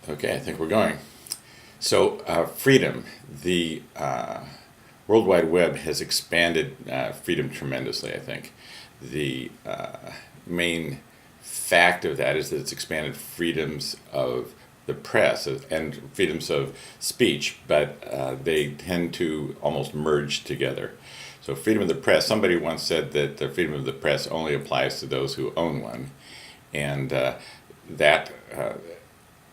Okay, I think we're going. So, freedom, the World Wide Web has expanded freedom tremendously, I think. The main fact of that is that it's expanded freedoms of the press and freedoms of speech, but they tend to almost merge together. So, freedom of the press, somebody once said that the freedom of the press only applies to those who own one. And that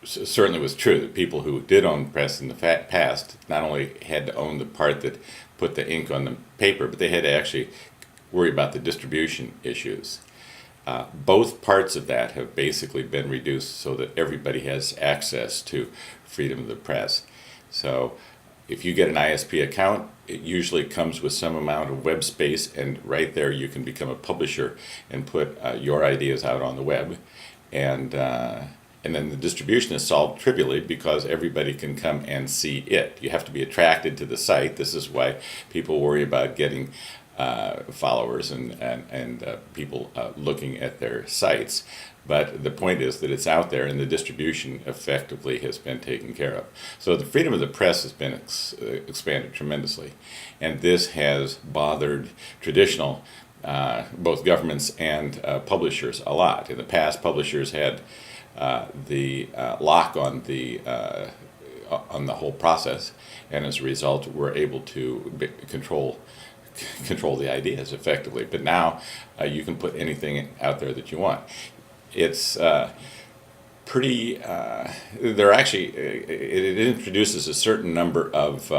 certainly was true. The people who did own press in the past not only had to own the part that put the ink on the paper, but they had to actually worry about the distribution issues. Both parts of that have basically been reduced so that everybody has access to freedom of the press. So if you get an ISP account, it usually comes with some amount of web space, and right there you can become a publisher and put your ideas out on the web. And then the distribution is solved trivially because everybody can come and see it. You have to be attracted to the site. This is why people worry about getting followers and people looking at their sites. But the point is that it's out there and the distribution effectively has been taken care of. So the freedom of the press has been expanded tremendously. And this has bothered traditional both governments and publishers a lot. In the past, publishers had the lock on the whole process, and as a result, we're able to control the ideas effectively. But now you can put anything out there that you want. It's pretty. There actually it introduces a certain number of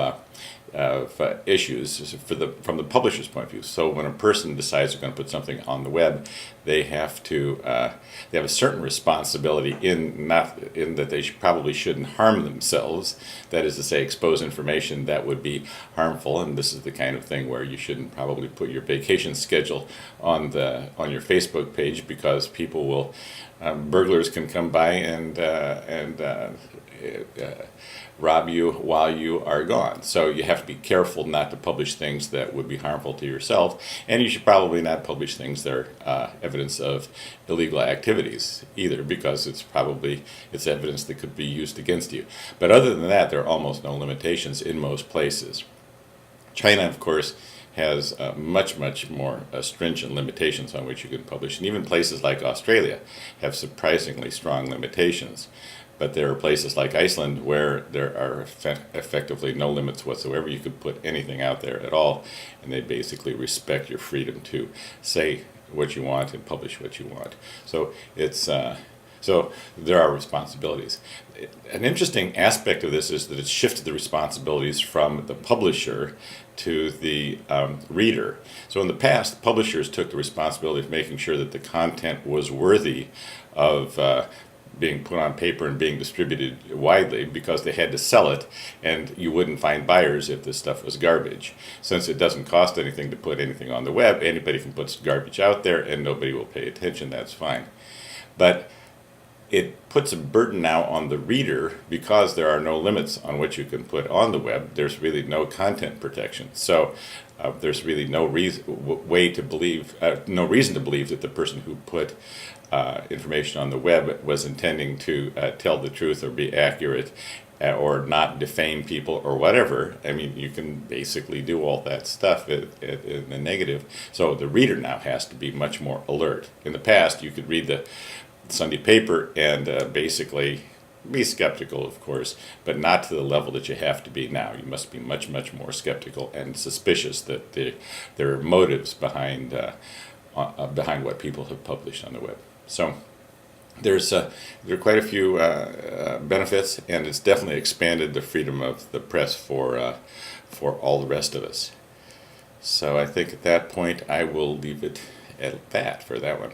issues from the publisher's point of view. So when a person decides they're going to put something on the web, they have a certain responsibility in that they probably shouldn't harm themselves. That is to say, expose information that would be harmful. And this is the kind of thing where you shouldn't probably put your vacation schedule on your Facebook page, because people will burglars can come by and rob you while you are gone. So you have to be careful not to publish things that would be harmful to yourself, and you should probably not publish things that are evidence of illegal activities either, because it's evidence that could be used against you. But other than that, there are almost no limitations in most places. China, of course, has much more stringent limitations on which you can publish, and even places like Australia have surprisingly strong limitations. But there are places like Iceland where there are effectively no limits whatsoever. You could put anything out there at all, and they basically respect your freedom to say what you want and publish what you want. So so there are responsibilities. An interesting aspect of this is that it's shifted the responsibilities from the publisher to the reader. So in the past, publishers took the responsibility of making sure that the content was worthy of being put on paper and being distributed widely, because they had to sell it, and you wouldn't find buyers if this stuff was garbage. Since it doesn't cost anything to put anything on the web, anybody can put garbage out there and nobody will pay attention. That's fine. But it puts a burden now on the reader, because there are no limits on what you can put on the web. There's really no content protection. So there's really no reason to believe that the person who put information on the web was intending to tell the truth or be accurate or not defame people or whatever. I mean, you can basically do all that stuff in the negative. So the reader now has to be much more alert. In the past, you could read the Sunday paper and basically be skeptical, of course, but not to the level that you have to be now. You must be much more skeptical and suspicious that there are motives behind what people have published on the web. So there are quite a few benefits, and it's definitely expanded the freedom of the press for all the rest of us. So I think at that point I will leave it at that for that one.